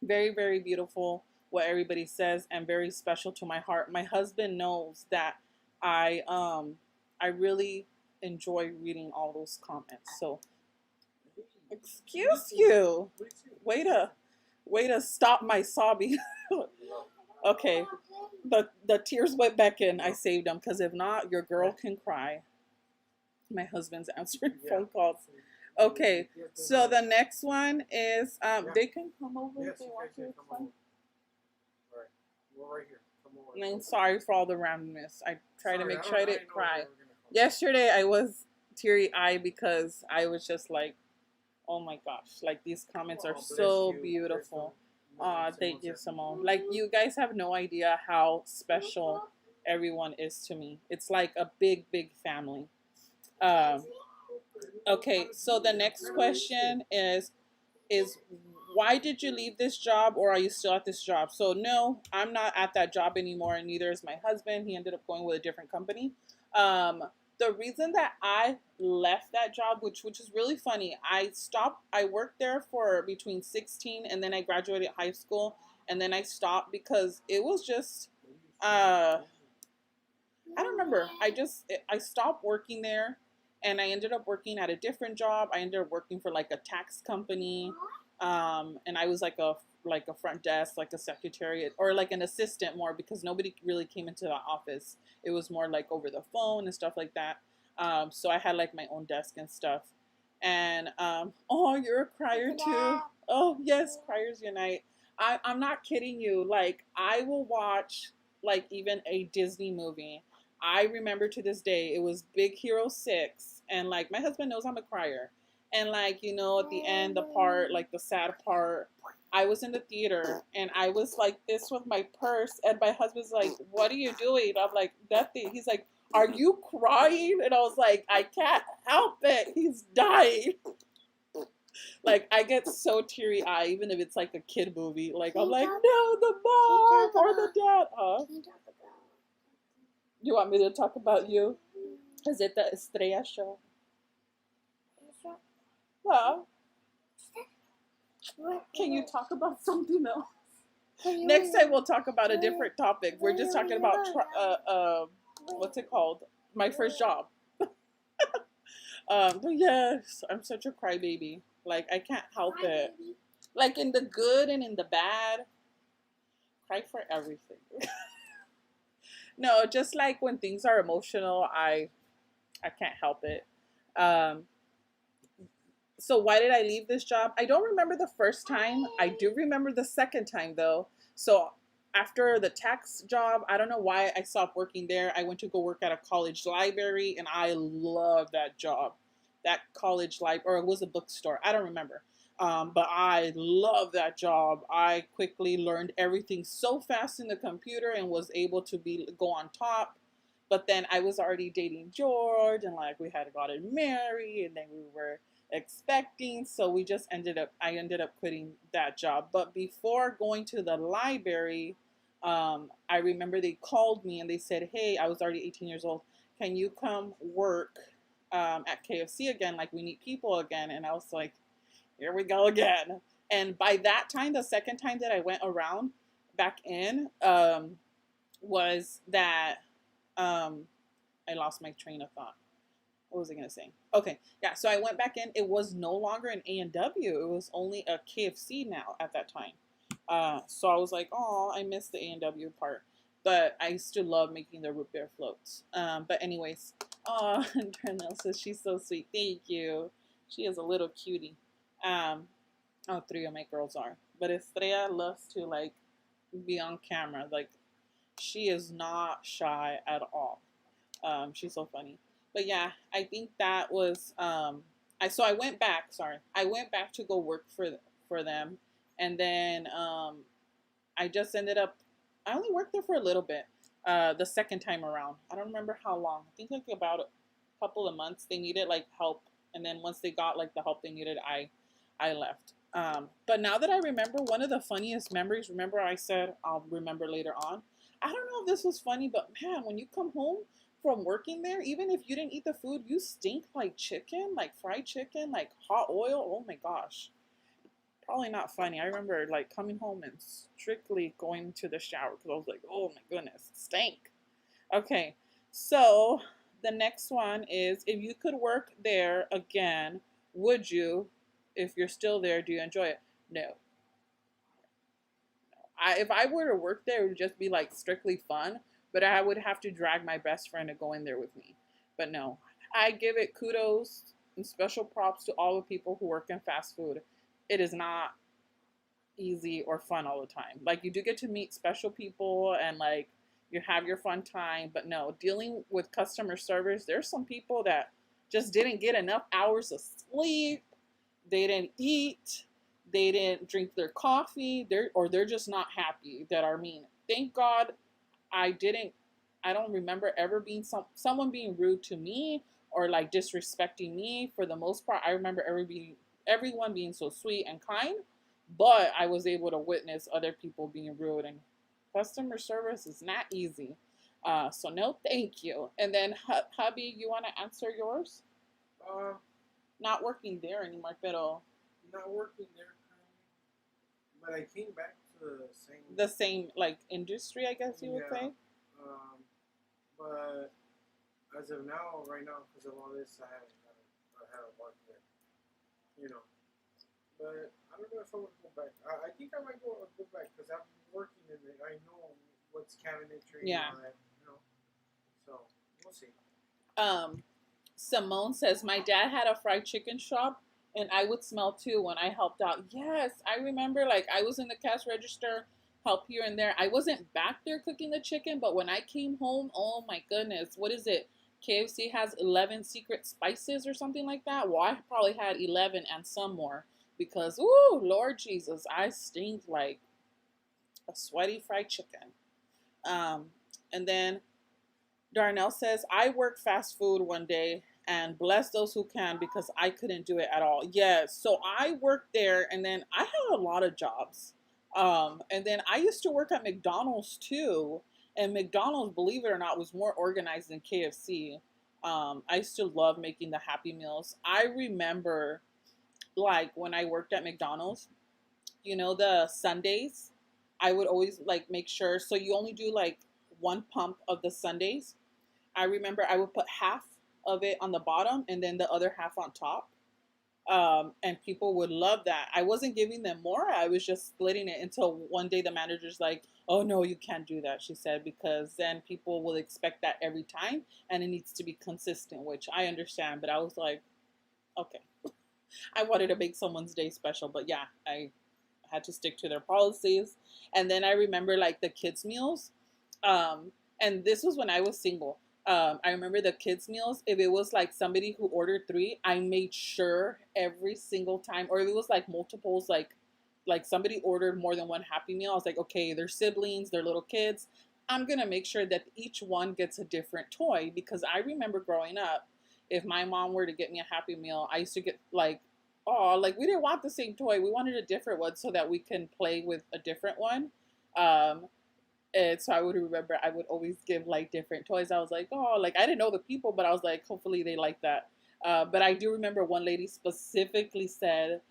Very, very beautiful what everybody says and very special to my heart. My husband knows that I really enjoy reading all those comments. So excuse you. Way to stop my sobbing. Okay. The tears went back in. I saved them because if not, your girl can cry. My husband's answering phone calls. Okay, so the next one is they can come over if they want to. It's fine. Alright, we're right here. Come over. And I'm sorry for all the randomness. I try to make sure I didn't cry. Where we're gonna come. Yesterday I was teary-eyed because I was just like, oh my gosh, like these comments are Oh, bless so you. beautiful. Bless them. Thank you, Simone. Like, you guys have no idea how special everyone is to me. It's like a big, big family. Okay, so the next question is why did you leave this job, or are you still at this job? So no, I'm not at that job anymore, and neither is my husband. He ended up going with a different company. The reason that I left that job, which is really funny, I worked there for between 16 and then I graduated high school, and then I stopped because it was just I don't remember. I stopped working there, and I ended up working at a different job. I ended up working for like a tax company, and I was like a front desk, like a secretary, or like an assistant more, because nobody really came into the office. It was more like over the phone and stuff like that. So I had like my own desk and stuff. And oh, you're a crier too. Oh yes, criers unite. I'm not kidding you. Like, I will watch like even a Disney movie. I remember to this day, it was Big Hero 6, and like my husband knows I'm a crier. And like, you know, at the end, the part, like the sad part, I was in the theater and I was like this with my purse, and my husband's like, "What are you doing?" I'm like, "Nothing." He's like, "Are you crying?" And I was like, "I can't help it. He's dying." Like, I get so teary-eyed, even if it's like a kid movie. Like, I'm like, "No, the mom or the dad." Huh? You want me to talk about you? Is it the Estrella show? Well, can you talk about something else? Next time we'll talk about a different topic. We're just talking about what's it called? My first job. But yes, I'm such a crybaby. Like, I can't help it. Like, in the good and in the bad, cry for everything. No, just like when things are emotional, I can't help it. So why did I leave this job? I don't remember the first time. I do remember the second time though. So after the tax job, I don't know why I stopped working there. I went to go work at a college library, and I love that job. That college library, or it was a bookstore. I don't remember. But I love that job. I quickly learned everything so fast in the computer and was able to go on top. But then I was already dating George, and like we had gotten married, and then we were expecting, so I ended up quitting that job. But before going to the library, I remember they called me and they said, "Hey," I was already 18 years old, "can you come work at KFC again? Like, we need people again." And I was like, here we go again. And by that time, the second time that I went around back in, was that I lost my train of thought. What was I going to say? Okay, yeah, so I went back in. It was no longer an A&W. It was only a KFC now at that time. So I was like, oh, I missed the A&W part. But I still love making the root beer floats. But anyways, oh, and Darnell says she's so sweet. Thank you. She is a little cutie. Oh, 3 of my girls are. But Estrella loves to, like, be on camera. Like, she is not shy at all. She's so funny. But yeah, I think that was, I went back, I went back to go work for them. And then, I just ended up, I only worked there for a little bit. the second time around. I don't remember how long. I think like about a couple of months. They needed like help, and then once they got like the help they needed, I left. But now that I remember, one of the funniest memories. Remember, I said I'll remember later on. I don't know if this was funny, but man, when you come home from working there, even if you didn't eat the food, you stink like chicken, like fried chicken, like hot oil. Oh my gosh. Probably not funny. I remember like coming home and strictly going to the shower because I was like, oh my goodness, stink. Okay, so the next one is if you could work there again, would you? If you're still there, do you enjoy it? No. If I were to work there, it would just be like strictly fun, but I would have to drag my best friend to go in there with me. But no, I give it kudos and special props to all the people who work in fast food. It is not easy or fun all the time. Like you do get to meet special people and like you have your fun time, but no, dealing with customer service, there's some people that just didn't get enough hours of sleep. They didn't eat. They didn't drink their coffee. They're just not happy that are mean. Thank God I didn't. I don't remember ever being someone being rude to me or like disrespecting me. For the most part, I remember everyone being so sweet and kind. But I was able to witness other people being rude, and customer service is not easy. So no, thank you. And then hubby, you want to answer yours? Uh, Not working there anymore, pero Not working there currently, but I came back to the same like industry, I guess you would yeah. say. But as of now, right now, because of all this, I haven't worked there. You know, but I don't know if I would go back. I think I might go back because I'm working in it. I know what's cabinetry Yeah. and all that. You know, so we'll see. Simone says my dad had a fried chicken shop and I would smell too when I helped out. Yes, I remember like I was in the cash register, help here and there. I wasn't back there cooking the chicken, but when I came home, oh my goodness, what is it? KFC has 11 secret spices or something like that. Well, I probably had 11 and some more because, ooh, Lord Jesus, I stink like a sweaty fried chicken. Um, and then Darnell says, I worked fast food one day and bless those who can because I couldn't do it at all. Yes. So I worked there and then I had a lot of jobs. And then I used to work at McDonald's too. And McDonald's, believe it or not, was more organized than KFC. I used to love making the Happy Meals. I remember like when I worked at McDonald's, you know, the Sundays, I would always like make sure. So you only do like one pump of the Sundays. I remember I would put half of it on the bottom and then the other half on top. And people would love that. I wasn't giving them more. I was just splitting it until one day the manager's like, oh no, you can't do that, she said, because then people will expect that every time and it needs to be consistent, which I understand. But I was like, okay. I wanted to make someone's day special, but yeah, I had to stick to their policies. And then I remember like the kids' meals. And this was when I was single. I remember the kids' meals. If it was like somebody who ordered three, I made sure every single time, or if it was like multiples, like somebody ordered more than one Happy Meal, I was like, okay, they're siblings, they're little kids. I'm gonna make sure that each one gets a different toy because I remember growing up, if my mom were to get me a Happy Meal, I used to get like, oh, like we didn't want the same toy, we wanted a different one so that we can play with a different one. Um, and so I would remember I would always give like different toys. I was like, oh, like I didn't know the people, but I was like, hopefully they like that. But I do remember one lady specifically said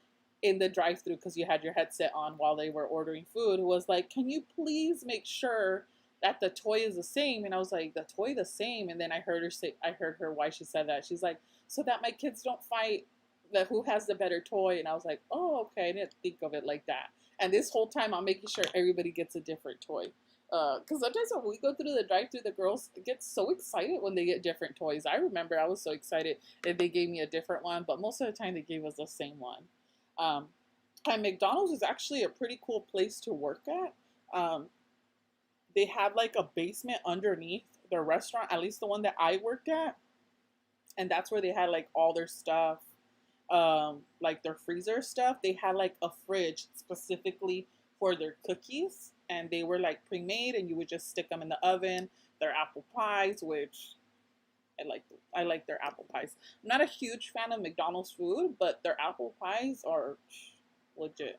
in the drive-through, because you had your headset on while they were ordering food, was like, can you please make sure that the toy is the same? And I was like, the toy the same? And then I heard her why she said that. She's like, so that my kids don't fight that who has the better toy. And I was like, oh, okay, I didn't think of it like that. And this whole time I'm making sure everybody gets a different toy. Because sometimes when we go through the drive-through, the girls get so excited when they get different toys. I remember I was so excited if they gave me a different one, but most of the time they gave us the same one. And McDonald's is actually a pretty cool place to work at. They have like a basement underneath the restaurant, at least the one that I worked at, and that's where they had like all their stuff, like their freezer stuff. They had like a fridge specifically for their cookies and they were like pre-made, and you would just stick them in the oven. Their apple pies, which I like their apple pies. I'm not a huge fan of McDonald's food, but their apple pies are legit.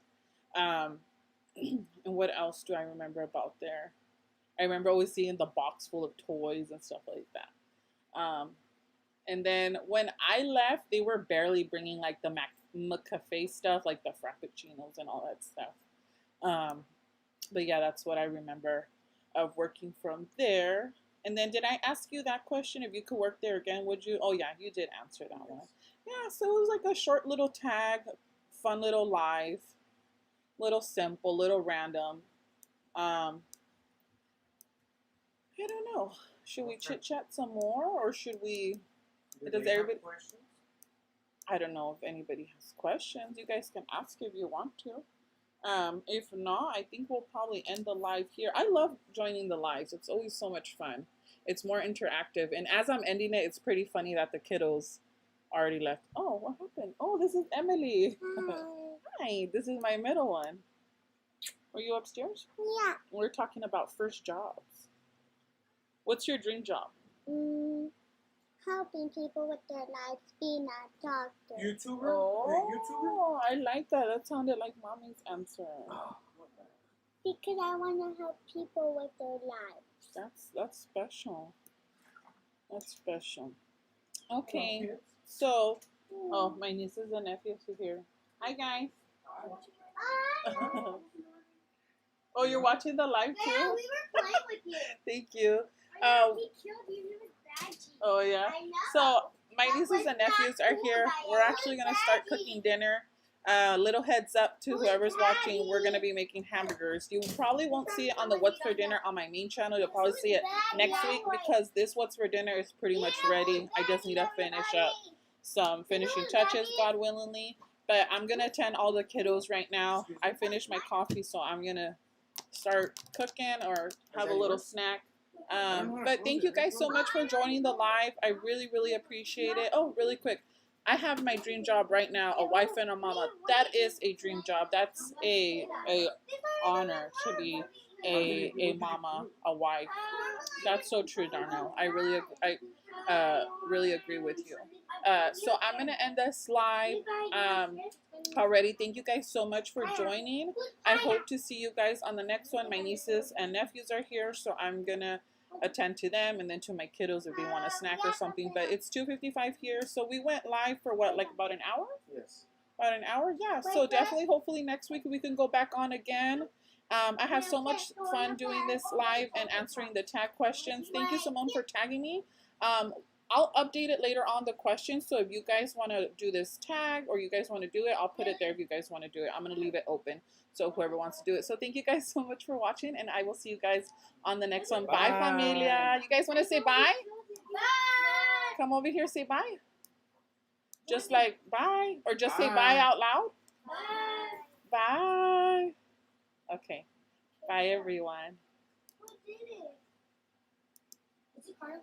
Um, and what else do I remember about there? I remember always seeing the box full of toys and stuff like that. And then when I left, they were barely bringing like the McCafe stuff, like the Frappuccinos and all that stuff. But yeah, that's what I remember of working from there. And then did I ask you that question? If you could work there again, would you? Oh yeah, you did answer that one. Yeah, so it was like a short little tag, fun little live, little simple, little random. I don't know. Should we chit chat some more, or should we? Does everybody? I don't know if anybody has questions. You guys can ask if you want to. If not, I think we'll probably end the live here. I love joining the lives. It's always so much fun. It's more interactive. And as I'm ending it, it's pretty funny that the kiddos already left. Oh, what happened? Oh, this is Emily. Hi, this is my middle one. Were you upstairs? Yeah. We're talking about first jobs. What's your dream job? Helping people with their lives, being a doctor. YouTuber? Oh, I like that. That sounded like mommy's answer. Because I want to help people with their lives. That's special. That's special. Okay, so oh, my nieces and nephews are here. Hi guys. Oh, you're watching the live too? Yeah, we were playing with you. Thank you. We killed you. You was Badgie. Oh yeah. I know. So my That nieces was and nephews not are here. cool, We're Diane. actually gonna start cooking dinner. Little heads up to whoever's watching. We're gonna be making hamburgers. You probably won't see it on the What's for Dinner on my main channel. You'll probably see it next week because this What's for Dinner is pretty much ready. I just need to finish up some finishing touches, God willingly. But I'm gonna attend all the kiddos right now. I finished my coffee, so I'm gonna start cooking or have a little snack. But thank you guys so much for joining the live. I really, really appreciate it. Oh, really quick. I have my dream job right now, a wife and a mama. That is a dream job. That's a honor to be a mama, a wife. That's so true, Darnell. I really agree with you. So I'm gonna end this live already. Thank you guys so much for joining. I hope to see you guys on the next one. My nieces and nephews are here, so I'm gonna attend to them and then to my kiddos if they want a snack or something. But it's 2:55 here, so we went live for what, like about an hour? Yes. About an hour? Yeah. So definitely, hopefully next week we can go back on again. I had so much fun doing this live and answering the tag questions. Thank you, Simone, for tagging me. I'll update it later on, the questions. So if you guys want to do this tag or you guys want to do it, I'll put it there if you guys want to do it. I'm going to leave it open. So whoever wants to do it. So thank you guys so much for watching, and I will see you guys on the next one. Bye, familia. You guys want to say bye? Bye. Come over here, say bye. Just like bye, or just say bye out loud. Bye. Bye. Okay. Bye, everyone. Who did it? Is it part of